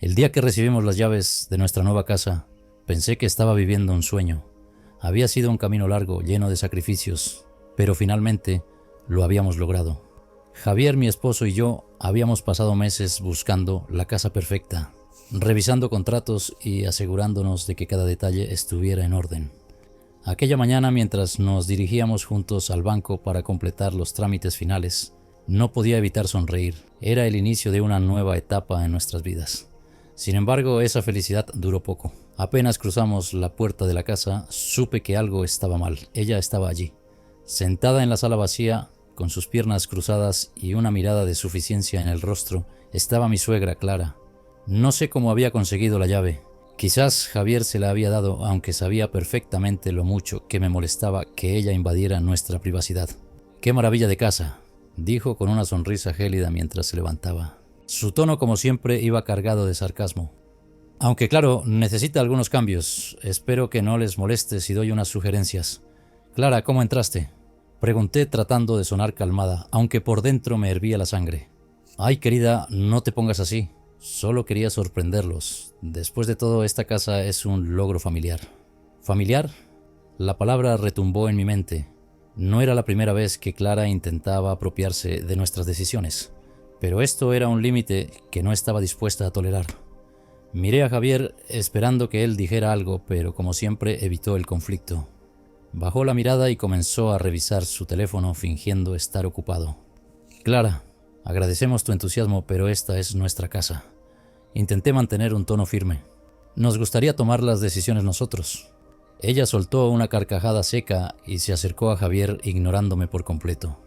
El día que recibimos las llaves de nuestra nueva casa, pensé que estaba viviendo un sueño. Había sido un camino largo, lleno de sacrificios, pero finalmente lo habíamos logrado. Javier, mi esposo y yo habíamos pasado meses buscando la casa perfecta, revisando contratos y asegurándonos de que cada detalle estuviera en orden. Aquella mañana, mientras nos dirigíamos juntos al banco para completar los trámites finales, no podía evitar sonreír. Era el inicio de una nueva etapa en nuestras vidas. Sin embargo, esa felicidad duró poco. Apenas cruzamos la puerta de la casa, supe que algo estaba mal. Ella estaba allí, sentada en la sala vacía, con sus piernas cruzadas y una mirada de suficiencia en el rostro, estaba mi suegra Clara. No sé cómo había conseguido la llave. Quizás Javier se la había dado, aunque sabía perfectamente lo mucho que me molestaba que ella invadiera nuestra privacidad. «¡Qué maravilla de casa!», dijo con una sonrisa gélida mientras se levantaba. Su tono, como siempre, iba cargado de sarcasmo. «Aunque claro, necesita algunos cambios. Espero que no les moleste si doy unas sugerencias. Clara, ¿cómo entraste?», pregunté tratando de sonar calmada, aunque por dentro me hervía la sangre. «Ay, querida, no te pongas así. Solo quería sorprenderlos. Después de todo, esta casa es un logro familiar». ¿Familiar? La palabra retumbó en mi mente. No era la primera vez que Clara intentaba apropiarse de nuestras decisiones, pero esto era un límite que no estaba dispuesta a tolerar. Miré a Javier esperando que él dijera algo, pero como siempre evitó el conflicto. Bajó la mirada y comenzó a revisar su teléfono fingiendo estar ocupado. «Clara, agradecemos tu entusiasmo, pero esta es nuestra casa». Intenté mantener un tono firme. «Nos gustaría tomar las decisiones nosotros». Ella soltó una carcajada seca y se acercó a Javier ignorándome por completo.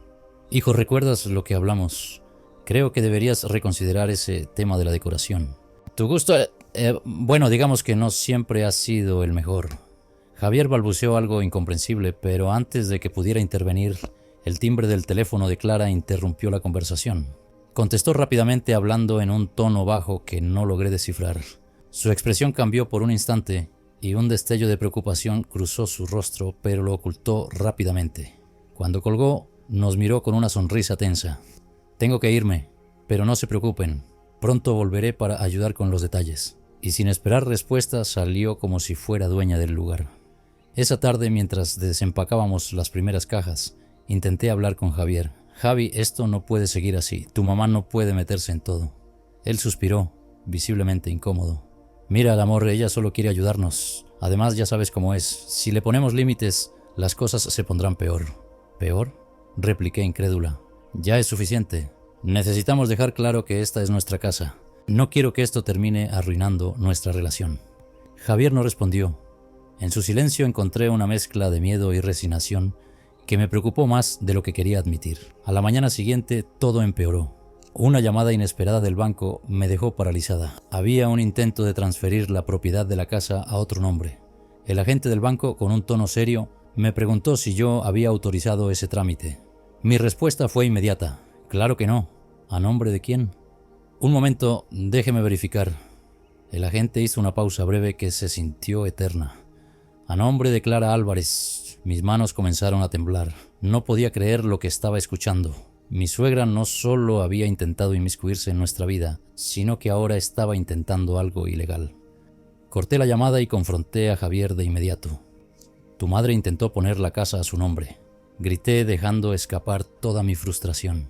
«Hijo, ¿recuerdas lo que hablamos? Creo que deberías reconsiderar ese tema de la decoración. Tu gusto, bueno, digamos que no siempre ha sido el mejor». Javier balbuceó algo incomprensible, pero antes de que pudiera intervenir, el timbre del teléfono de Clara interrumpió la conversación. Contestó rápidamente hablando en un tono bajo que no logré descifrar. Su expresión cambió por un instante y un destello de preocupación cruzó su rostro, pero lo ocultó rápidamente. Cuando colgó, nos miró con una sonrisa tensa. «Tengo que irme, pero no se preocupen. Pronto volveré para ayudar con los detalles». Y sin esperar respuesta salió como si fuera dueña del lugar. Esa tarde, mientras desempacábamos las primeras cajas, intenté hablar con Javier. «Javi, esto no puede seguir así. Tu mamá no puede meterse en todo». Él suspiró, visiblemente incómodo. «Mira, el amor, ella solo quiere ayudarnos. Además, ya sabes cómo es. Si le ponemos límites, las cosas se pondrán peor». «¿Peor?», repliqué incrédula. «Ya es suficiente. Necesitamos dejar claro que esta es nuestra casa. No quiero que esto termine arruinando nuestra relación». Javier no respondió. En su silencio encontré una mezcla de miedo y resignación que me preocupó más de lo que quería admitir. A la mañana siguiente todo empeoró. Una llamada inesperada del banco me dejó paralizada. Había un intento de transferir la propiedad de la casa a otro nombre. El agente del banco, con un tono serio, me preguntó si yo había autorizado ese trámite. Mi respuesta fue inmediata. «Claro que no». «¿A nombre de quién?». «Un momento, déjeme verificar». El agente hizo una pausa breve que se sintió eterna. «A nombre de Clara Álvarez». Mis manos comenzaron a temblar. No podía creer lo que estaba escuchando. Mi suegra no solo había intentado inmiscuirse en nuestra vida, sino que ahora estaba intentando algo ilegal. Corté la llamada y confronté a Javier de inmediato. «Tu madre intentó poner la casa a su nombre», grité dejando escapar toda mi frustración.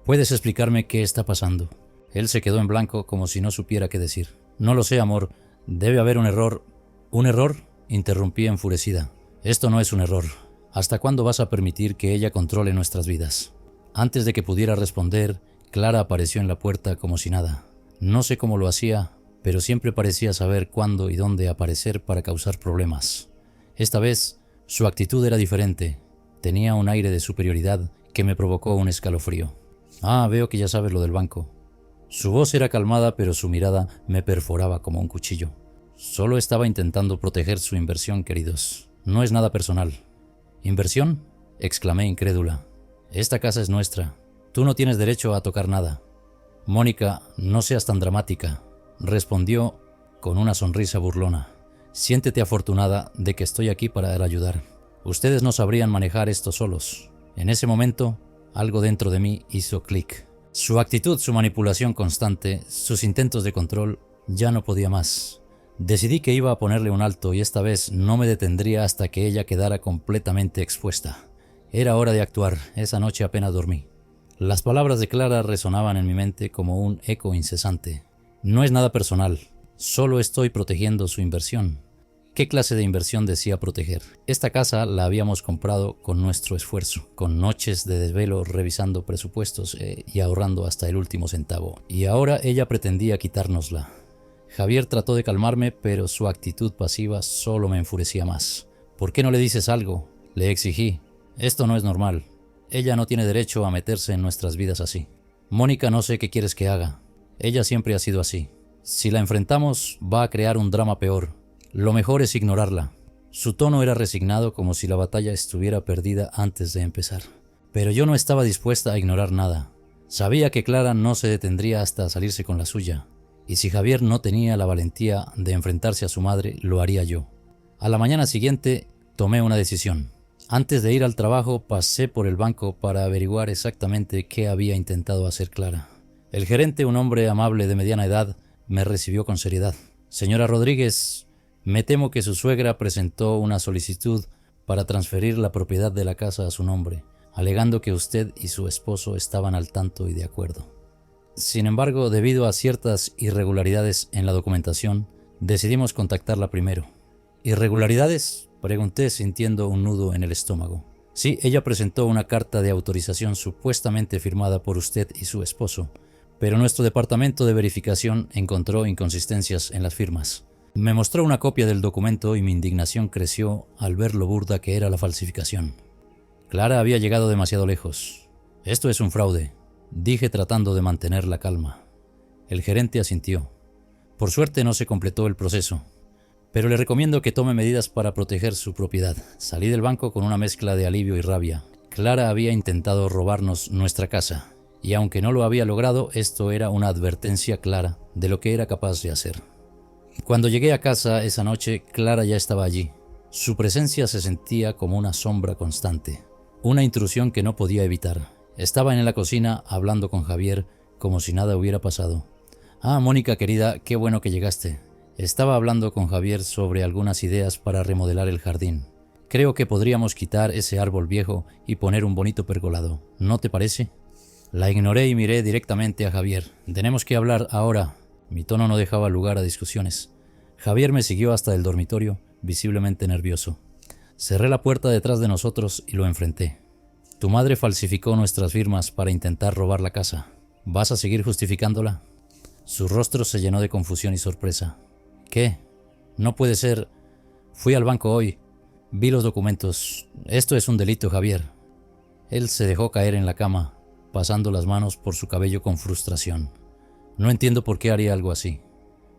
«¿Puedes explicarme qué está pasando?». Él se quedó en blanco como si no supiera qué decir. «No lo sé, amor. Debe haber un error». «¿Un error?», interrumpí enfurecida. «Esto no es un error. ¿Hasta cuándo vas a permitir que ella controle nuestras vidas?». Antes de que pudiera responder, Clara apareció en la puerta como si nada. No sé cómo lo hacía, pero siempre parecía saber cuándo y dónde aparecer para causar problemas. Esta vez, su actitud era diferente. Tenía un aire de superioridad que me provocó un escalofrío. «Ah, veo que ya sabes lo del banco». Su voz era calmada, pero su mirada me perforaba como un cuchillo. «Solo estaba intentando proteger su inversión, queridos. No es nada personal». «¿Inversión?», exclamé incrédula. «Esta casa es nuestra. Tú no tienes derecho a tocar nada». «Mónica, no seas tan dramática», respondió con una sonrisa burlona. «Siéntete afortunada de que estoy aquí para ayudar. Ustedes no sabrían manejar esto solos». En ese momento, algo dentro de mí hizo clic. Su actitud, su manipulación constante, sus intentos de control Ya no podía más. Decidí que iba a ponerle un alto y esta vez no me detendría hasta que ella quedara completamente expuesta. Era hora de actuar. Esa noche apenas dormí. Las palabras de Clara resonaban en mi mente como un eco incesante. No es nada personal, solo estoy protegiendo su inversión. ¿Qué clase de inversión decía proteger? Esta casa la habíamos comprado con nuestro esfuerzo, con noches de desvelo revisando presupuestos y ahorrando hasta el último centavo. Y ahora ella pretendía quitárnosla. Javier trató de calmarme, pero su actitud pasiva solo me enfurecía más. ¿Por qué no le dices algo?, le exigí. Esto no es normal. Ella no tiene derecho a meterse en nuestras vidas así. Mónica, no sé qué quieres que haga. Ella siempre ha sido así. Si la enfrentamos, va a crear un drama peor. Lo mejor es ignorarla. Su tono era resignado, como si la batalla estuviera perdida antes de empezar. Pero yo no estaba dispuesta a ignorar nada. Sabía que Clara no se detendría hasta salirse con la suya. Y si Javier no tenía la valentía de enfrentarse a su madre, lo haría yo. A la mañana siguiente, tomé una decisión. Antes de ir al trabajo, pasé por el banco para averiguar exactamente qué había intentado hacer Clara. El gerente, un hombre amable de mediana edad, me recibió con seriedad. Señora Rodríguez, me temo que su suegra presentó una solicitud para transferir la propiedad de la casa a su nombre, alegando que usted y su esposo estaban al tanto y de acuerdo. Sin embargo, debido a ciertas irregularidades en la documentación, decidimos contactarla primero. ¿Irregularidades?, pregunté sintiendo un nudo en el estómago. Sí, ella presentó una carta de autorización supuestamente firmada por usted y su esposo, pero nuestro departamento de verificación encontró inconsistencias en las firmas. Me mostró una copia del documento y mi indignación creció al ver lo burda que era la falsificación. Clara había llegado demasiado lejos. Esto es un fraude, dije tratando de mantener la calma. El gerente asintió. Por suerte no se completó el proceso, pero le recomiendo que tome medidas para proteger su propiedad. Salí del banco con una mezcla de alivio y rabia. Clara había intentado robarnos nuestra casa, y aunque no lo había logrado, esto era una advertencia clara de lo que era capaz de hacer. Cuando llegué a casa esa noche, Clara ya estaba allí. Su presencia se sentía como una sombra constante, una intrusión que no podía evitar. Estaba en la cocina hablando con Javier como si nada hubiera pasado. Ah, Mónica querida, qué bueno que llegaste. Estaba hablando con Javier sobre algunas ideas para remodelar el jardín. Creo que podríamos quitar ese árbol viejo y poner un bonito pergolado, ¿no te parece? La ignoré y miré directamente a Javier. Tenemos que hablar ahora. Mi tono no dejaba lugar a discusiones. Javier me siguió hasta el dormitorio, visiblemente nervioso. Cerré la puerta detrás de nosotros y lo enfrenté. Tu madre falsificó nuestras firmas para intentar robar la casa. ¿Vas a seguir justificándola? Su rostro se llenó de confusión y sorpresa. ¿Qué? No puede ser. Fui al banco hoy. Vi los documentos. Esto es un delito, Javier. Él se dejó caer en la cama, pasando las manos por su cabello con frustración. No entiendo por qué haría algo así.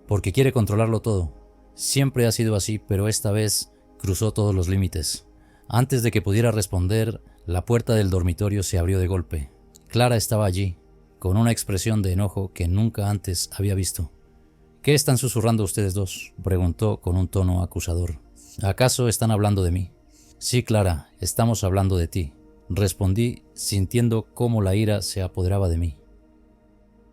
Porque quiere controlarlo todo. Siempre ha sido así, pero esta vez cruzó todos los límites. Antes de que pudiera responder, la puerta del dormitorio se abrió de golpe. Clara estaba allí, con una expresión de enojo que nunca antes había visto. ¿Qué están susurrando ustedes dos?, preguntó con un tono acusador. ¿Acaso están hablando de mí? Sí, Clara, estamos hablando de ti, respondí sintiendo cómo la ira se apoderaba de mí.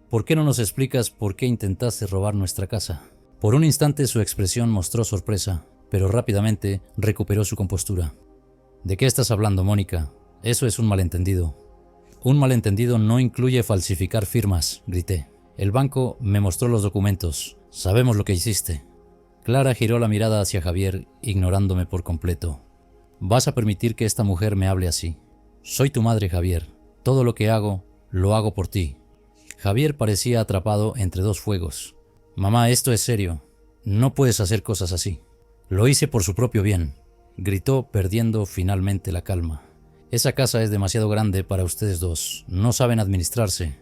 ¿Por qué no nos explicas por qué intentaste robar nuestra casa? Por un instante su expresión mostró sorpresa, pero rápidamente recuperó su compostura. ¿De qué estás hablando, Mónica? Eso es un malentendido. Un malentendido no incluye falsificar firmas, grité. El banco me mostró los documentos. Sabemos lo que hiciste. Clara giró la mirada hacia Javier, ignorándome por completo. ¿Vas a permitir que esta mujer me hable así? Soy tu madre, Javier. Todo lo que hago, lo hago por ti. Javier parecía atrapado entre dos fuegos. Mamá, esto es serio. No puedes hacer cosas así. Lo hice por su propio bien, gritó, perdiendo finalmente la calma. Esa casa es demasiado grande para ustedes dos. No saben administrarse.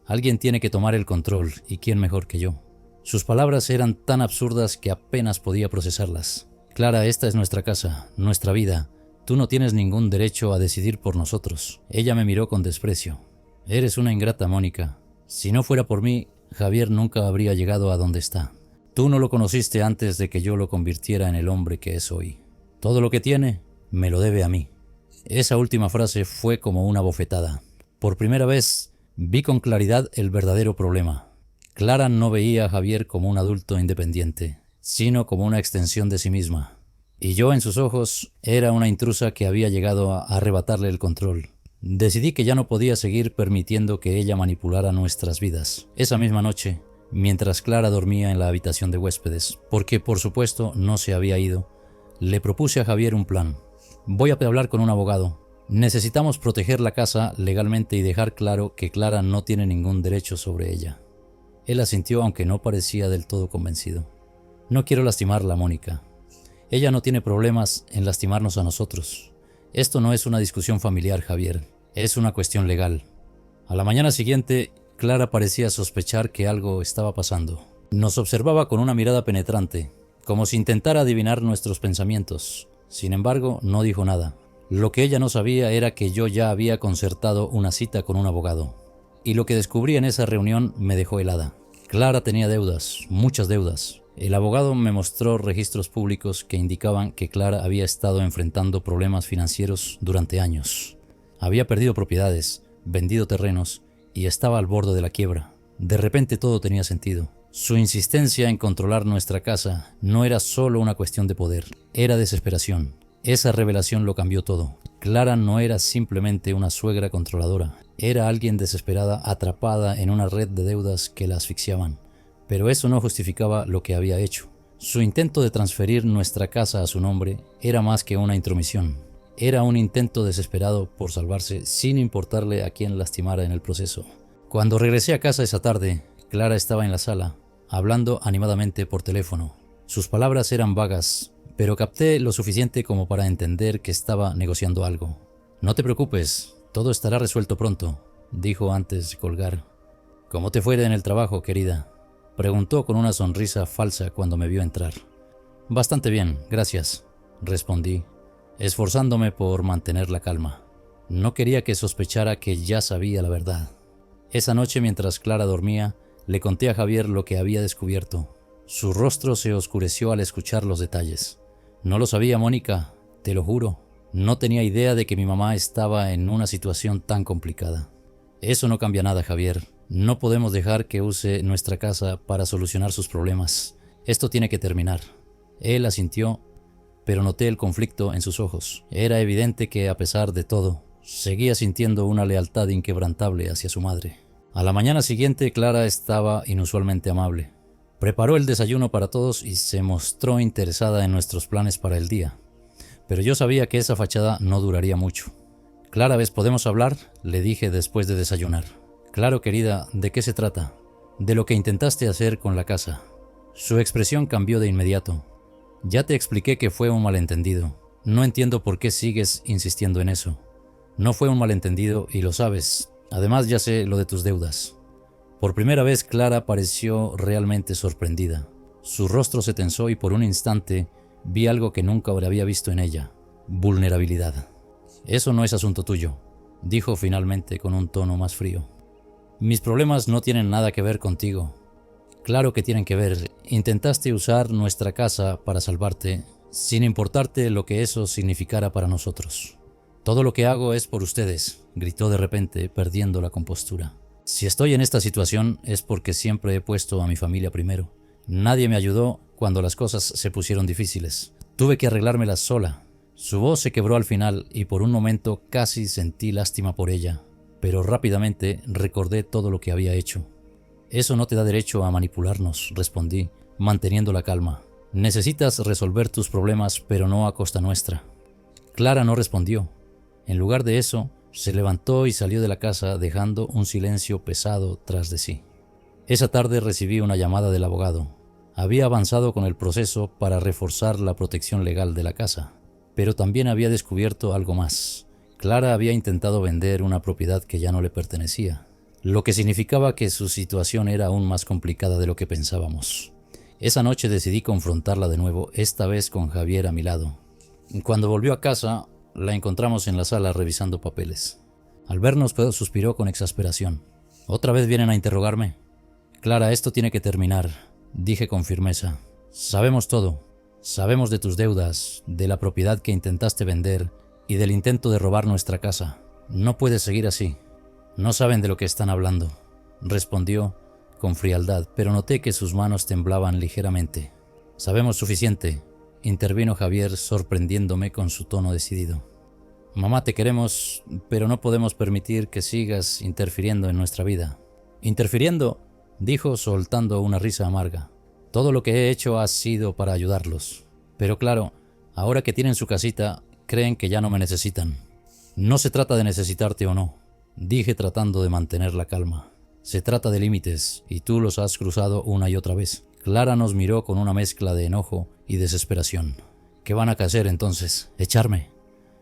Alguien tiene que tomar el control, y quién mejor que yo. Sus palabras eran tan absurdas que apenas podía procesarlas. Clara, esta es nuestra casa, nuestra vida. Tú no tienes ningún derecho a decidir por nosotros. Ella me miró con desprecio. Eres una ingrata, Mónica. Si no fuera por mí, Javier nunca habría llegado a donde está. Tú no lo conociste antes de que yo lo convirtiera en el hombre que es hoy. Todo lo que tiene, me lo debe a mí. Esa última frase fue como una bofetada. Por primera vez, vi con claridad el verdadero problema. Clara no veía a Javier como un adulto independiente, sino como una extensión de sí misma. Y yo en sus ojos era una intrusa que había llegado a arrebatarle el control. Decidí que ya no podía seguir permitiendo que ella manipulara nuestras vidas. Esa misma noche, mientras Clara dormía en la habitación de huéspedes, porque por supuesto no se había ido, le propuse a Javier un plan. Voy a hablar con un abogado. Necesitamos proteger la casa legalmente y dejar claro que Clara no tiene ningún derecho sobre ella. Él asintió, aunque no parecía del todo convencido. No quiero lastimarla, Mónica. Ella no tiene problemas en lastimarnos a nosotros. Esto no es una discusión familiar, Javier. Es una cuestión legal. A la mañana siguiente, Clara parecía sospechar que algo estaba pasando. Nos observaba con una mirada penetrante, como si intentara adivinar nuestros pensamientos. Sin embargo, no dijo nada. Lo que ella no sabía era que yo ya había concertado una cita con un abogado. Y lo que descubrí en esa reunión me dejó helada. Clara tenía deudas, muchas deudas. El abogado me mostró registros públicos que indicaban que Clara había estado enfrentando problemas financieros durante años. Había perdido propiedades, vendido terrenos y estaba al borde de la quiebra. De repente todo tenía sentido. Su insistencia en controlar nuestra casa no era solo una cuestión de poder, era desesperación. Esa revelación lo cambió todo. Clara no era simplemente una suegra controladora, era alguien desesperada atrapada en una red de deudas que la asfixiaban. Pero eso no justificaba lo que había hecho. Su intento de transferir nuestra casa a su nombre era más que una intromisión. Era un intento desesperado por salvarse sin importarle a quién lastimara en el proceso. Cuando regresé a casa esa tarde, Clara estaba en la sala, hablando animadamente por teléfono. Sus palabras eran vagas, pero capté lo suficiente como para entender que estaba negociando algo. «No te preocupes, todo estará resuelto pronto», dijo antes de colgar. «¿Cómo te fue en el trabajo, querida?», preguntó con una sonrisa falsa cuando me vio entrar. «Bastante bien, gracias», respondí, esforzándome por mantener la calma. No quería que sospechara que ya sabía la verdad. Esa noche, mientras Clara dormía, le conté a Javier lo que había descubierto. Su rostro se oscureció al escuchar los detalles. «No lo sabía, Mónica, te lo juro. No tenía idea de que mi mamá estaba en una situación tan complicada». «Eso no cambia nada, Javier. No podemos dejar que use nuestra casa para solucionar sus problemas. Esto tiene que terminar». Él asintió, pero noté el conflicto en sus ojos. Era evidente que, a pesar de todo, seguía sintiendo una lealtad inquebrantable hacia su madre. A la mañana siguiente, Clara estaba inusualmente amable. Preparó el desayuno para todos y se mostró interesada en nuestros planes para el día. Pero yo sabía que esa fachada no duraría mucho. «Clara, ¿ves, podemos hablar?», le dije después de desayunar. «Claro, querida, ¿de qué se trata?». «De lo que intentaste hacer con la casa». Su expresión cambió de inmediato. «Ya te expliqué que fue un malentendido. No entiendo por qué sigues insistiendo en eso. No fue un malentendido y lo sabes. Además, ya sé lo de tus deudas». Por primera vez, Clara pareció realmente sorprendida. Su rostro se tensó y por un instante vi algo que nunca había visto en ella: vulnerabilidad. «Eso no es asunto tuyo», dijo finalmente con un tono más frío. «Mis problemas no tienen nada que ver contigo». «Claro que tienen que ver. Intentaste usar nuestra casa para salvarte, sin importarte lo que eso significara para nosotros». «Todo lo que hago es por ustedes», gritó de repente, perdiendo la compostura. «Si estoy en esta situación es porque siempre he puesto a mi familia primero. Nadie me ayudó cuando las cosas se pusieron difíciles. Tuve que arreglármelas sola». Su voz se quebró al final y por un momento casi sentí lástima por ella, pero rápidamente recordé todo lo que había hecho. «Eso no te da derecho a manipularnos», respondí, manteniendo la calma. «Necesitas resolver tus problemas, pero no a costa nuestra». Clara no respondió. En lugar de eso, se levantó y salió de la casa dejando un silencio pesado tras de sí. Esa tarde recibí una llamada del abogado. Había avanzado con el proceso para reforzar la protección legal de la casa, pero también había descubierto algo más. Clara había intentado vender una propiedad que ya no le pertenecía, lo que significaba que su situación era aún más complicada de lo que pensábamos. Esa noche decidí confrontarla de nuevo, esta vez con Javier a mi lado. Cuando volvió a casa, la encontramos en la sala revisando papeles. Al vernos, suspiró con exasperación. «¿Otra vez vienen a interrogarme?». «Clara, esto tiene que terminar», dije con firmeza. «Sabemos todo. Sabemos de tus deudas, de la propiedad que intentaste vender y del intento de robar nuestra casa. No puedes seguir así». «No saben de lo que están hablando», respondió, con frialdad, pero noté que sus manos temblaban ligeramente. «Sabemos suficiente», intervino Javier, sorprendiéndome con su tono decidido. «Mamá, te queremos, pero no podemos permitir que sigas interfiriendo en nuestra vida». «¿Interfiriendo?», dijo soltando una risa amarga. «Todo lo que he hecho ha sido para ayudarlos. Pero claro, ahora que tienen su casita, creen que ya no me necesitan». «No se trata de necesitarte o no», dije tratando de mantener la calma. «Se trata de límites, y tú los has cruzado una y otra vez». Clara nos miró con una mezcla de enojo y desesperación. «¿Qué van a hacer entonces? ¿Echarme?».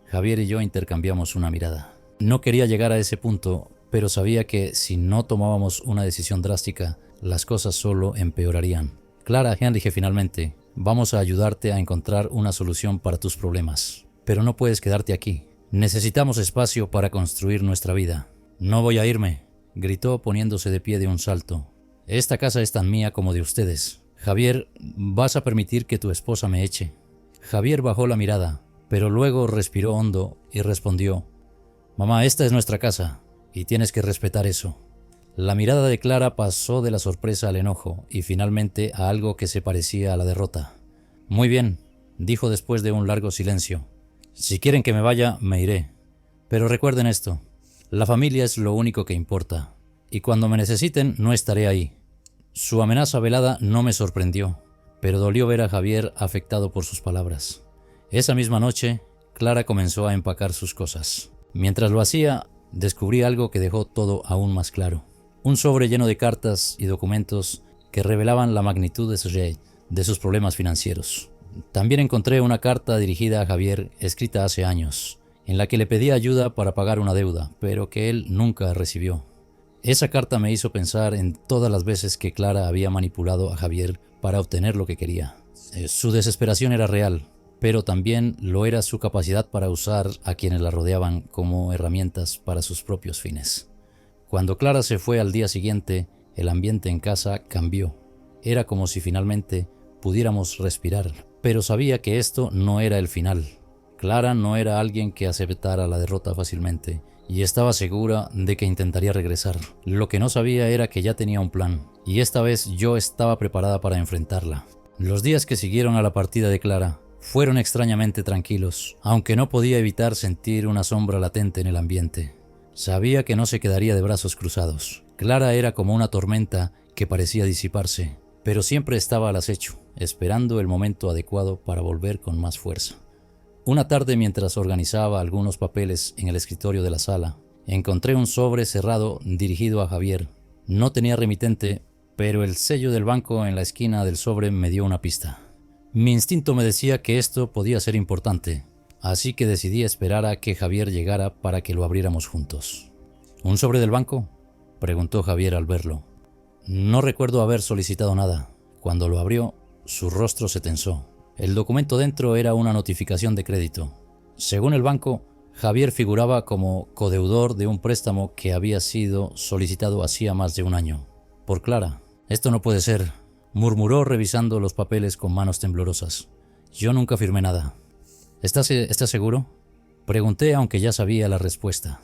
Javier y yo intercambiamos una mirada. No quería llegar a ese punto, pero sabía que si no tomábamos una decisión drástica, las cosas solo empeorarían. «Clara», dije finalmente, «vamos a ayudarte a encontrar una solución para tus problemas. Pero no puedes quedarte aquí. Necesitamos espacio para construir nuestra vida». «No voy a irme», gritó poniéndose de pie de un salto. «Esta casa es tan mía como de ustedes. Javier, ¿vas a permitir que tu esposa me eche?». Javier bajó la mirada, pero luego respiró hondo y respondió: «Mamá, esta es nuestra casa, y tienes que respetar eso». La mirada de Clara pasó de la sorpresa al enojo y finalmente a algo que se parecía a la derrota. «Muy bien», dijo después de un largo silencio. «Si quieren que me vaya, me iré. Pero recuerden esto, la familia es lo único que importa. Y cuando me necesiten, no estaré ahí». Su amenaza velada no me sorprendió, pero dolió ver a Javier afectado por sus palabras. Esa misma noche, Clara comenzó a empacar sus cosas. Mientras lo hacía, descubrí algo que dejó todo aún más claro. Un sobre lleno de cartas y documentos que revelaban la magnitud de sus problemas financieros. También encontré una carta dirigida a Javier, escrita hace años, en la que le pedía ayuda para pagar una deuda, pero que él nunca recibió. Esa carta me hizo pensar en todas las veces que Clara había manipulado a Javier para obtener lo que quería. Su desesperación era real, pero también lo era su capacidad para usar a quienes la rodeaban como herramientas para sus propios fines. Cuando Clara se fue al día siguiente, el ambiente en casa cambió. Era como si finalmente pudiéramos respirar, pero sabía que esto no era el final. Clara no era alguien que aceptara la derrota fácilmente, y estaba segura de que intentaría regresar. Lo que no sabía era que ya tenía un plan, y esta vez yo estaba preparada para enfrentarla. Los días que siguieron a la partida de Clara fueron extrañamente tranquilos, aunque no podía evitar sentir una sombra latente en el ambiente. Sabía que no se quedaría de brazos cruzados. Clara era como una tormenta que parecía disiparse, pero siempre estaba al acecho, esperando el momento adecuado para volver con más fuerza. Una tarde, mientras organizaba algunos papeles en el escritorio de la sala, encontré un sobre cerrado dirigido a Javier. No tenía remitente, pero el sello del banco en la esquina del sobre me dio una pista. Mi instinto me decía que esto podía ser importante, así que decidí esperar a que Javier llegara para que lo abriéramos juntos. ¿Un sobre del banco?, preguntó Javier al verlo. No recuerdo haber solicitado nada. Cuando lo abrió, su rostro se tensó. El documento dentro era una notificación de crédito. Según el banco, Javier figuraba como codeudor de un préstamo que había sido solicitado hacía más de un año. Por Clara. «Esto no puede ser», murmuró revisando los papeles con manos temblorosas. «Yo nunca firmé nada». ¿Estás seguro?, pregunté, aunque ya sabía la respuesta.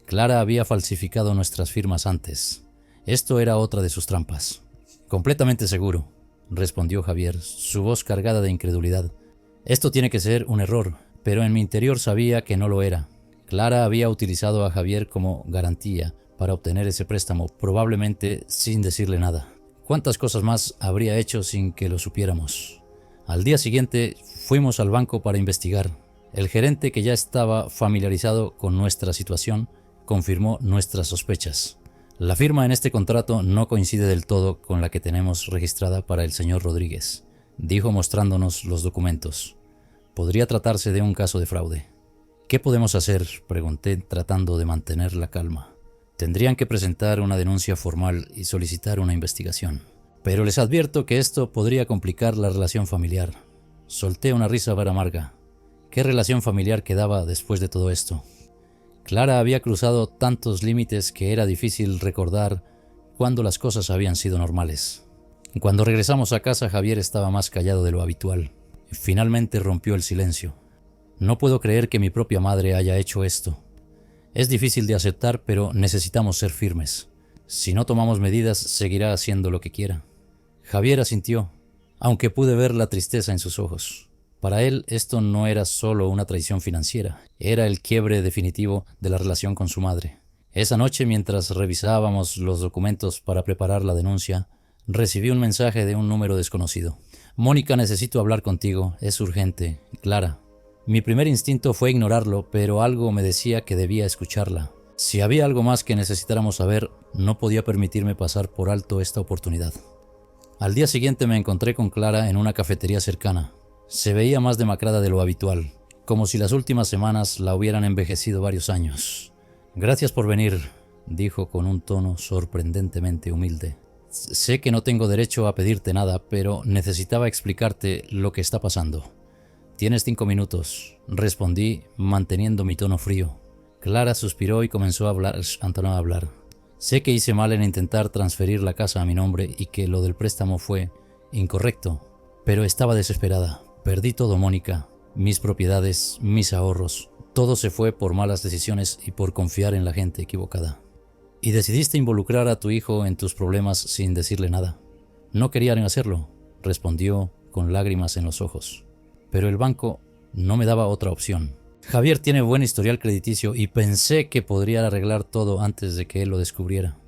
Clara había falsificado nuestras firmas antes. Esto era otra de sus trampas. «Completamente seguro», respondió Javier, su voz cargada de incredulidad. «Esto tiene que ser un error», pero en mi interior sabía que no lo era. Clara había utilizado a Javier como garantía para obtener ese préstamo, probablemente sin decirle nada. ¿Cuántas cosas más habría hecho sin que lo supiéramos? Al día siguiente fuimos al banco para investigar. El gerente, que ya estaba familiarizado con nuestra situación, confirmó nuestras sospechas. «La firma en este contrato no coincide del todo con la que tenemos registrada para el señor Rodríguez», dijo mostrándonos los documentos. «Podría tratarse de un caso de fraude». «¿Qué podemos hacer?», pregunté, tratando de mantener la calma. «Tendrían que presentar una denuncia formal y solicitar una investigación. Pero les advierto que esto podría complicar la relación familiar». Solté una risa amarga. ¿Qué relación familiar quedaba después de todo esto? Clara había cruzado tantos límites que era difícil recordar cuándo las cosas habían sido normales. Cuando regresamos a casa, Javier estaba más callado de lo habitual. Finalmente rompió el silencio. «No puedo creer que mi propia madre haya hecho esto. Es difícil de aceptar, pero necesitamos ser firmes. Si no tomamos medidas, seguirá haciendo lo que quiera. Javier asintió, aunque pude ver la tristeza en sus ojos. Para él esto no era solo una traición financiera, era el quiebre definitivo de la relación con su madre. Esa noche, mientras revisábamos los documentos para preparar la denuncia, recibí un mensaje de un número desconocido. Mónica, necesito hablar contigo, es urgente, Clara. Mi primer instinto fue ignorarlo, pero algo me decía que debía escucharla. Si había algo más que necesitáramos saber, no podía permitirme pasar por alto esta oportunidad. Al día siguiente me encontré con Clara en una cafetería cercana. Se veía más demacrada de lo habitual, como si las últimas semanas la hubieran envejecido varios años. Gracias por venir, dijo con un tono sorprendentemente humilde. Sé que no tengo derecho a pedirte nada, pero necesitaba explicarte lo que está pasando. Tienes 5 minutos, respondí manteniendo mi tono frío. Clara suspiró y comenzó a hablar. Sé que hice mal en intentar transferir la casa a mi nombre y que lo del préstamo fue incorrecto, pero estaba desesperada. Perdí todo, Mónica, mis propiedades, mis ahorros. Todo se fue por malas decisiones y por confiar en la gente equivocada. Y decidiste involucrar a tu hijo en tus problemas sin decirle nada. No querían hacerlo, respondió con lágrimas en los ojos. Pero el banco no me daba otra opción. Javier tiene buen historial crediticio y pensé que podría arreglar todo antes de que él lo descubriera.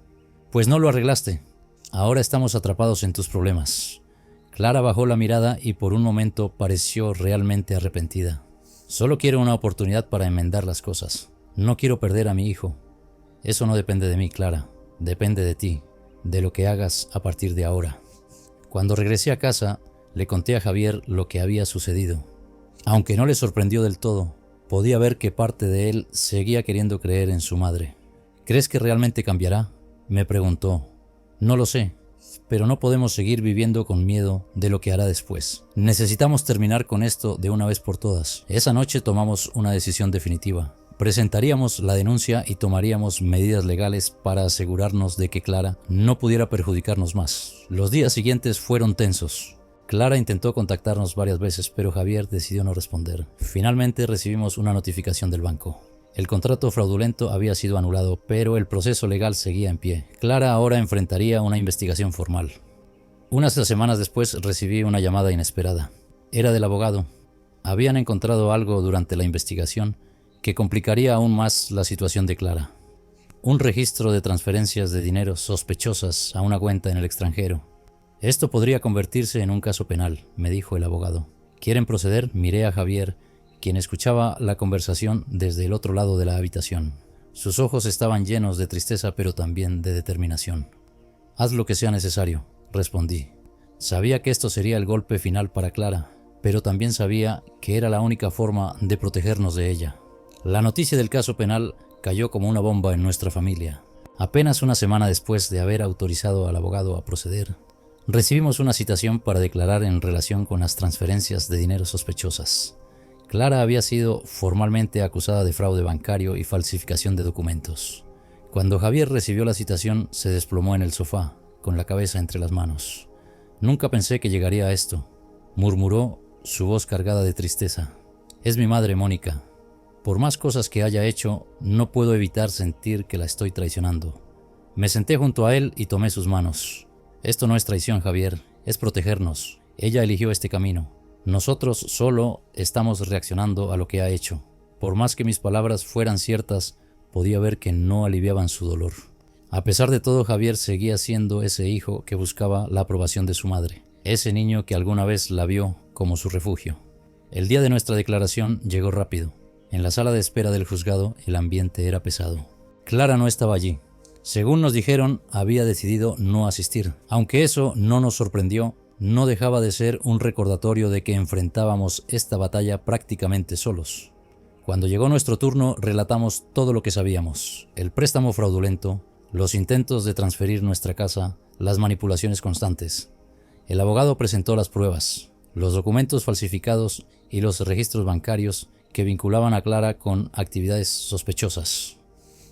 Pues no lo arreglaste. Ahora estamos atrapados en tus problemas. Clara bajó la mirada y por un momento pareció realmente arrepentida. Solo quiero una oportunidad para enmendar las cosas. No quiero perder a mi hijo. Eso no depende de mí, Clara. Depende de ti, de lo que hagas a partir de ahora. Cuando regresé a casa, le conté a Javier lo que había sucedido. Aunque no le sorprendió del todo, podía ver que parte de él seguía queriendo creer en su madre. ¿Crees que realmente cambiará?, me preguntó. No lo sé, pero no podemos seguir viviendo con miedo de lo que hará después. Necesitamos terminar con esto de una vez por todas. Esa noche tomamos una decisión definitiva. Presentaríamos la denuncia y tomaríamos medidas legales para asegurarnos de que Clara no pudiera perjudicarnos más. Los días siguientes fueron tensos. Clara intentó contactarnos varias veces, pero Javier decidió no responder. Finalmente recibimos una notificación del banco. El contrato fraudulento había sido anulado, pero el proceso legal seguía en pie. Clara ahora enfrentaría una investigación formal. Unas semanas después recibí una llamada inesperada. Era del abogado. Habían encontrado algo durante la investigación que complicaría aún más la situación de Clara. Un registro de transferencias de dinero sospechosas a una cuenta en el extranjero. Esto podría convertirse en un caso penal, me dijo el abogado. ¿Quieren proceder? Miré a Javier, quien escuchaba la conversación desde el otro lado de la habitación. Sus ojos estaban llenos de tristeza, pero también de determinación. Haz lo que sea necesario, respondí. Sabía que esto sería el golpe final para Clara, pero también sabía que era la única forma de protegernos de ella. La noticia del caso penal cayó como una bomba en nuestra familia. Apenas una semana después de haber autorizado al abogado a proceder, recibimos una citación para declarar en relación con las transferencias de dinero sospechosas. Clara había sido formalmente acusada de fraude bancario y falsificación de documentos. Cuando Javier recibió la citación, se desplomó en el sofá, con la cabeza entre las manos. Nunca pensé que llegaría a esto, murmuró, su voz cargada de tristeza. Es mi madre, Mónica. Por más cosas que haya hecho, no puedo evitar sentir que la estoy traicionando. Me senté junto a él y tomé sus manos. Esto no es traición, Javier, es protegernos. Ella eligió este camino. Nosotros solo estamos reaccionando a lo que ha hecho. Por más que mis palabras fueran ciertas, podía ver que no aliviaban su dolor. A pesar de todo, Javier seguía siendo ese hijo que buscaba la aprobación de su madre, ese niño que alguna vez la vio como su refugio. El día de nuestra declaración llegó rápido. En la sala de espera del juzgado el ambiente era pesado. Clara no estaba allí. Según nos dijeron, había decidido no asistir. Aunque eso no nos sorprendió, no dejaba de ser un recordatorio de que enfrentábamos esta batalla prácticamente solos. Cuando llegó nuestro turno, relatamos todo lo que sabíamos: el préstamo fraudulento, los intentos de transferir nuestra casa, las manipulaciones constantes. El abogado presentó las pruebas, los documentos falsificados y los registros bancarios que vinculaban a Clara con actividades sospechosas.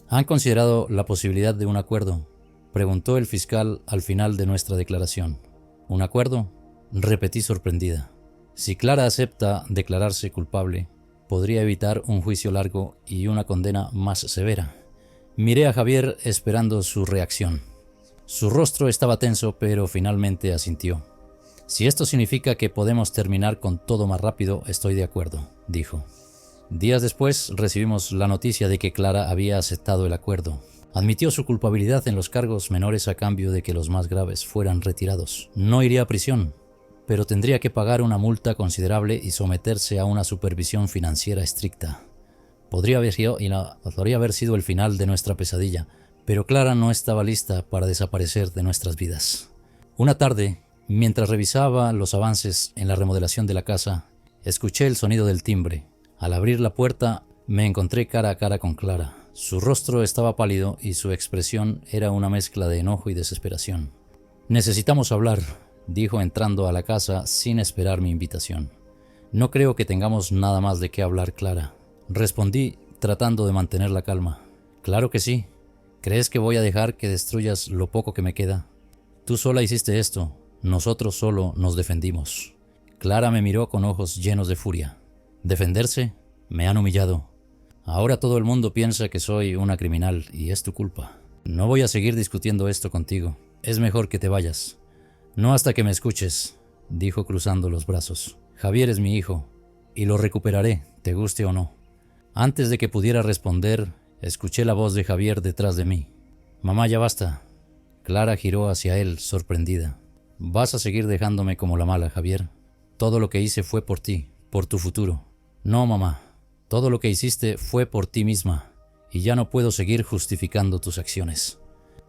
¿Han considerado la posibilidad de un acuerdo?, preguntó el fiscal al final de nuestra declaración. ¿Un acuerdo?, repetí sorprendida. Si Clara acepta declararse culpable, podría evitar un juicio largo y una condena más severa. Miré a Javier esperando su reacción. Su rostro estaba tenso, pero finalmente asintió. Si esto significa que podemos terminar con todo más rápido, estoy de acuerdo, dijo. Días después recibimos la noticia de que Clara había aceptado el acuerdo. Admitió su culpabilidad en los cargos menores a cambio de que los más graves fueran retirados. No iría a prisión, pero tendría que pagar una multa considerable y someterse a una supervisión financiera estricta. Podría haber sido el final de nuestra pesadilla, pero Clara no estaba lista para desaparecer de nuestras vidas. Una tarde, mientras revisaba los avances en la remodelación de la casa, escuché el sonido del timbre. Al abrir la puerta, me encontré cara a cara con Clara. Su rostro estaba pálido y su expresión era una mezcla de enojo y desesperación. «Necesitamos hablar», dijo entrando a la casa sin esperar mi invitación. «No creo que tengamos nada más de qué hablar, Clara», respondí tratando de mantener la calma. «Claro que sí. ¿Crees que voy a dejar que destruyas lo poco que me queda? Tú sola hiciste esto. Nosotros solo nos defendimos». Clara me miró con ojos llenos de furia. «¿Defenderse? Me han humillado. Ahora todo el mundo piensa que soy una criminal y es tu culpa. No voy a seguir discutiendo esto contigo. Es mejor que te vayas». «No hasta que me escuches», dijo cruzando los brazos. «Javier es mi hijo y lo recuperaré, te guste o no». Antes de que pudiera responder, escuché la voz de Javier detrás de mí. «Mamá, ya basta». Clara giró hacia él, sorprendida. «¿Vas a seguir dejándome como la mala, Javier? Todo lo que hice fue por ti, por tu futuro». «No, mamá. Todo lo que hiciste fue por ti misma, y ya no puedo seguir justificando tus acciones».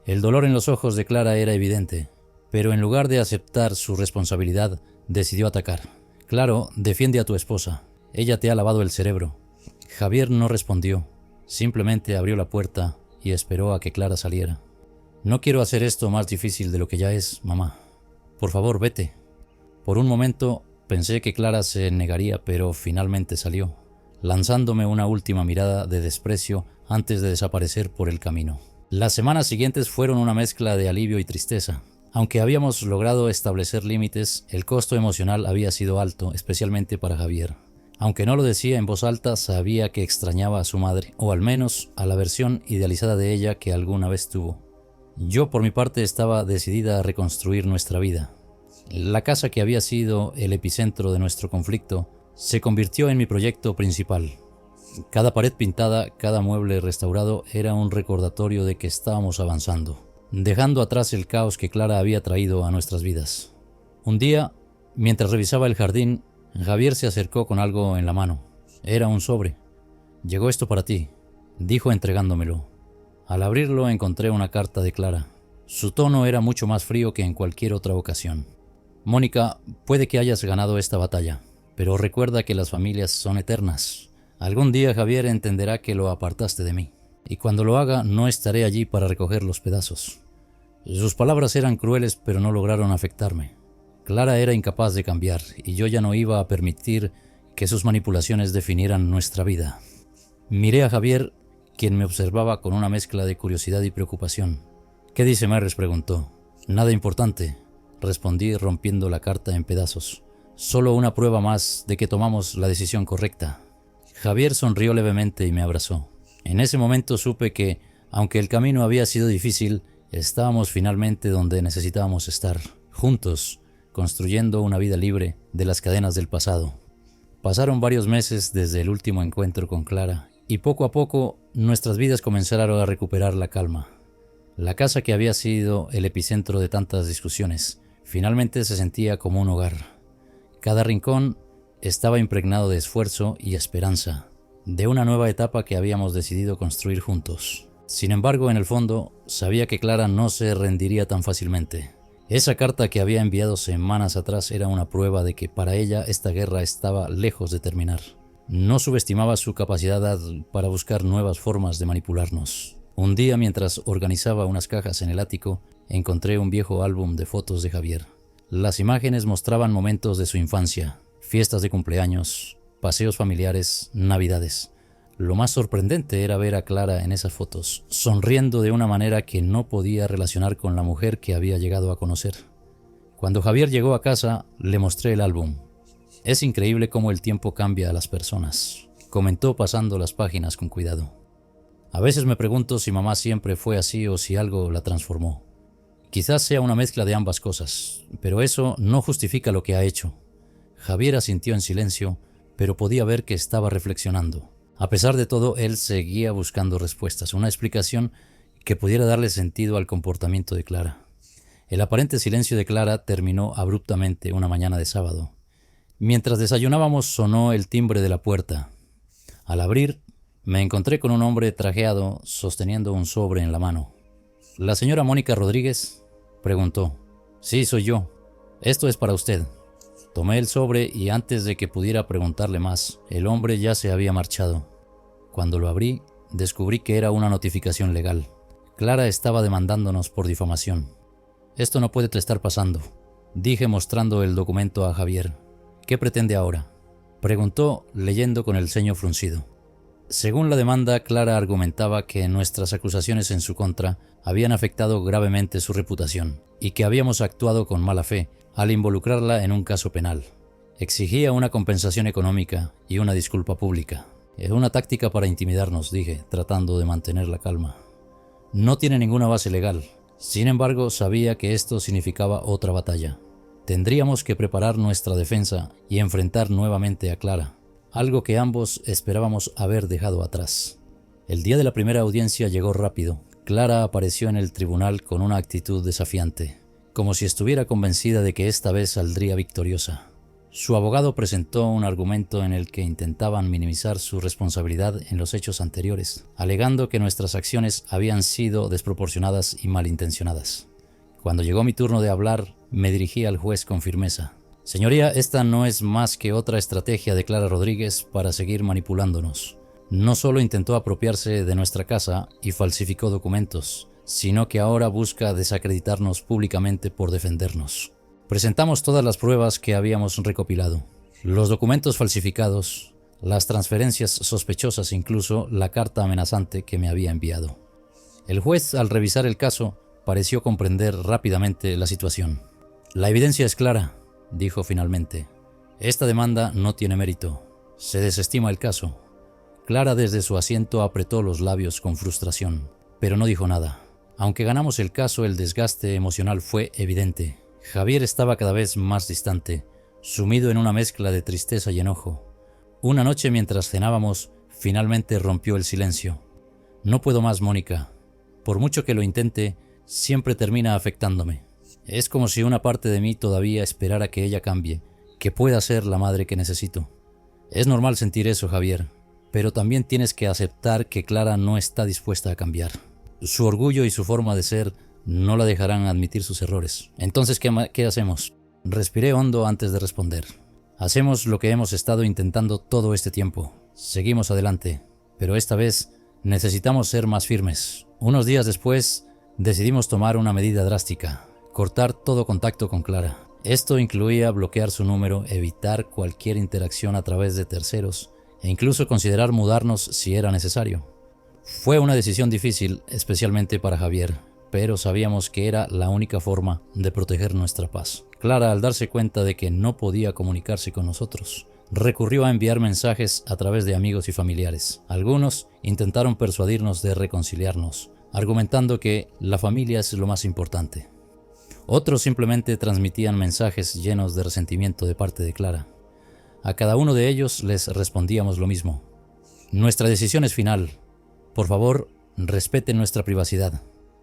El dolor en los ojos de Clara era evidente, pero en lugar de aceptar su responsabilidad, decidió atacar. «Claro, defiende a tu esposa. Ella te ha lavado el cerebro». Javier no respondió, simplemente abrió la puerta y esperó a que Clara saliera. «No quiero hacer esto más difícil de lo que ya es, mamá. Por favor, vete». Por un momento pensé que Clara se negaría, pero finalmente salió, lanzándome una última mirada de desprecio antes de desaparecer por el camino. Las semanas siguientes fueron una mezcla de alivio y tristeza. Aunque habíamos logrado establecer límites, el costo emocional había sido alto, especialmente para Javier. Aunque no lo decía en voz alta, sabía que extrañaba a su madre, o al menos a la versión idealizada de ella que alguna vez tuvo. Yo, por mi parte, estaba decidida a reconstruir nuestra vida. La casa que había sido el epicentro de nuestro conflicto se convirtió en mi proyecto principal. Cada pared pintada, cada mueble restaurado era un recordatorio de que estábamos avanzando, dejando atrás el caos que Clara había traído a nuestras vidas. Un día, mientras revisaba el jardín, Javier se acercó con algo en la mano. Era un sobre. «Llegó esto para ti», dijo entregándomelo. Al abrirlo encontré una carta de Clara. Su tono era mucho más frío que en cualquier otra ocasión. «Mónica, puede que hayas ganado esta batalla, pero recuerda que las familias son eternas. Algún día Javier entenderá que lo apartaste de mí, y cuando lo haga no estaré allí para recoger los pedazos». Sus palabras eran crueles, pero no lograron afectarme. Clara era incapaz de cambiar, y yo ya no iba a permitir que sus manipulaciones definieran nuestra vida. Miré a Javier, quien me observaba con una mezcla de curiosidad y preocupación. «¿Qué dice Merres?», preguntó. «Nada importante», respondí rompiendo la carta en pedazos. «Solo una prueba más de que tomamos la decisión correcta». Javier sonrió levemente y me abrazó. En ese momento supe que, aunque el camino había sido difícil, estábamos finalmente donde necesitábamos estar, juntos, construyendo una vida libre de las cadenas del pasado. Pasaron varios meses desde el último encuentro con Clara, y poco a poco nuestras vidas comenzaron a recuperar la calma. La casa que había sido el epicentro de tantas discusiones, finalmente se sentía como un hogar. Cada rincón estaba impregnado de esfuerzo y esperanza, de una nueva etapa que habíamos decidido construir juntos. Sin embargo, en el fondo, sabía que Clara no se rendiría tan fácilmente. Esa carta que había enviado semanas atrás era una prueba de que para ella esta guerra estaba lejos de terminar. No subestimaba su capacidad para buscar nuevas formas de manipularnos. Un día, mientras organizaba unas cajas en el ático, encontré un viejo álbum de fotos de Javier. Las imágenes mostraban momentos de su infancia, fiestas de cumpleaños, paseos familiares, navidades. Lo más sorprendente era ver a Clara en esas fotos, sonriendo de una manera que no podía relacionar con la mujer que había llegado a conocer. Cuando Javier llegó a casa, le mostré el álbum. «Es increíble cómo el tiempo cambia a las personas», comentó pasando las páginas con cuidado. «A veces me pregunto si mamá siempre fue así o si algo la transformó». Quizás sea una mezcla de ambas cosas, pero eso no justifica lo que ha hecho. Javier asintió en silencio, pero podía ver que estaba reflexionando. A pesar de todo, él seguía buscando respuestas, una explicación que pudiera darle sentido al comportamiento de Clara. El aparente silencio de Clara terminó abruptamente una mañana de sábado. Mientras desayunábamos sonó el timbre de la puerta. Al abrir, me encontré con un hombre trajeado sosteniendo un sobre en la mano. «¿La señora Mónica Rodríguez?», preguntó. «Sí, soy yo. Esto es para usted». Tomé el sobre y antes de que pudiera preguntarle más, el hombre ya se había marchado. Cuando lo abrí, descubrí que era una notificación legal. Clara estaba demandándonos por difamación. «Esto no puede estar pasando», dije mostrando el documento a Javier. «¿Qué pretende ahora?», preguntó leyendo con el ceño fruncido. Según la demanda, Clara argumentaba que nuestras acusaciones en su contra habían afectado gravemente su reputación y que habíamos actuado con mala fe al involucrarla en un caso penal. Exigía una compensación económica y una disculpa pública. «Es una táctica para intimidarnos», dije, tratando de mantener la calma. «No tiene ninguna base legal». Sin embargo, sabía que esto significaba otra batalla. Tendríamos que preparar nuestra defensa y enfrentar nuevamente a Clara, algo que ambos esperábamos haber dejado atrás. El día de la primera audiencia llegó rápido. Clara apareció en el tribunal con una actitud desafiante, como si estuviera convencida de que esta vez saldría victoriosa. Su abogado presentó un argumento en el que intentaban minimizar su responsabilidad en los hechos anteriores, alegando que nuestras acciones habían sido desproporcionadas y malintencionadas. Cuando llegó mi turno de hablar, me dirigí al juez con firmeza. «Señoría, esta no es más que otra estrategia de Clara Rodríguez para seguir manipulándonos. No solo intentó apropiarse de nuestra casa y falsificó documentos, sino que ahora busca desacreditarnos públicamente por defendernos». Presentamos todas las pruebas que habíamos recopilado. Los documentos falsificados, las transferencias sospechosas, incluso la carta amenazante que me había enviado. El juez, al revisar el caso, pareció comprender rápidamente la situación. «La evidencia es clara», dijo finalmente. «Esta demanda no tiene mérito. Se desestima el caso». Clara desde su asiento apretó los labios con frustración, pero no dijo nada. Aunque ganamos el caso, el desgaste emocional fue evidente. Javier estaba cada vez más distante, sumido en una mezcla de tristeza y enojo. Una noche mientras cenábamos, finalmente rompió el silencio. «No puedo más, Mónica. Por mucho que lo intente, siempre termina afectándome. Es como si una parte de mí todavía esperara que ella cambie, que pueda ser la madre que necesito. Es normal sentir eso, Javier, pero también tienes que aceptar que Clara no está dispuesta a cambiar. Su orgullo y su forma de ser no la dejarán admitir sus errores. Entonces, ¿qué hacemos?». Respiré hondo antes de responder. «Hacemos lo que hemos estado intentando todo este tiempo. Seguimos adelante, pero esta vez necesitamos ser más firmes». Unos días después, decidimos tomar una medida drástica: cortar todo contacto con Clara. Esto incluía bloquear su número, evitar cualquier interacción a través de terceros e incluso considerar mudarnos si era necesario. Fue una decisión difícil, especialmente para Javier, pero sabíamos que era la única forma de proteger nuestra paz. Clara, al darse cuenta de que no podía comunicarse con nosotros, recurrió a enviar mensajes a través de amigos y familiares. Algunos intentaron persuadirnos de reconciliarnos, argumentando que la familia es lo más importante. Otros simplemente transmitían mensajes llenos de resentimiento de parte de Clara. A cada uno de ellos les respondíamos lo mismo: «Nuestra decisión es final. Por favor, respeten nuestra privacidad».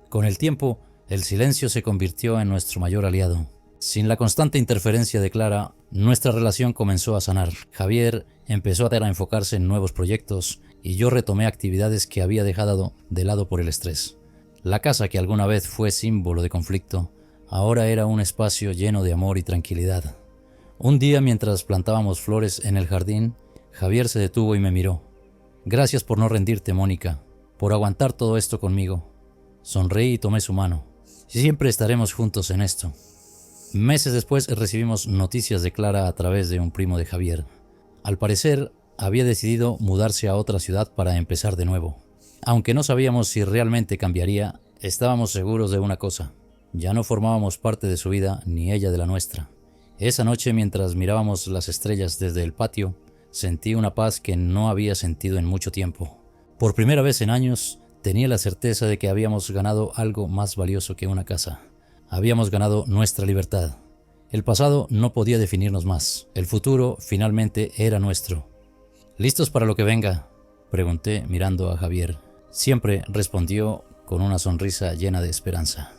Con el tiempo, el silencio se convirtió en nuestro mayor aliado. Sin la constante interferencia de Clara, nuestra relación comenzó a sanar. Javier empezó a enfocarse en nuevos proyectos y yo retomé actividades que había dejado de lado por el estrés. La casa, que alguna vez fue símbolo de conflicto, ahora era un espacio lleno de amor y tranquilidad. Un día, mientras plantábamos flores en el jardín, Javier se detuvo y me miró. «Gracias por no rendirte, Mónica, por aguantar todo esto conmigo». Sonreí y tomé su mano. «Siempre estaremos juntos en esto». Meses después recibimos noticias de Clara a través de un primo de Javier. Al parecer, había decidido mudarse a otra ciudad para empezar de nuevo. Aunque no sabíamos si realmente cambiaría, estábamos seguros de una cosa: ya no formábamos parte de su vida ni ella de la nuestra. Esa noche, mientras mirábamos las estrellas desde el patio, sentí una paz que no había sentido en mucho tiempo. Por primera vez en años, tenía la certeza de que habíamos ganado algo más valioso que una casa, Habíamos ganado nuestra libertad. El pasado no podía definirnos más. El futuro finalmente era nuestro. ¿Listos para lo que venga?, pregunté mirando a Javier. Siempre respondió con una sonrisa llena de esperanza.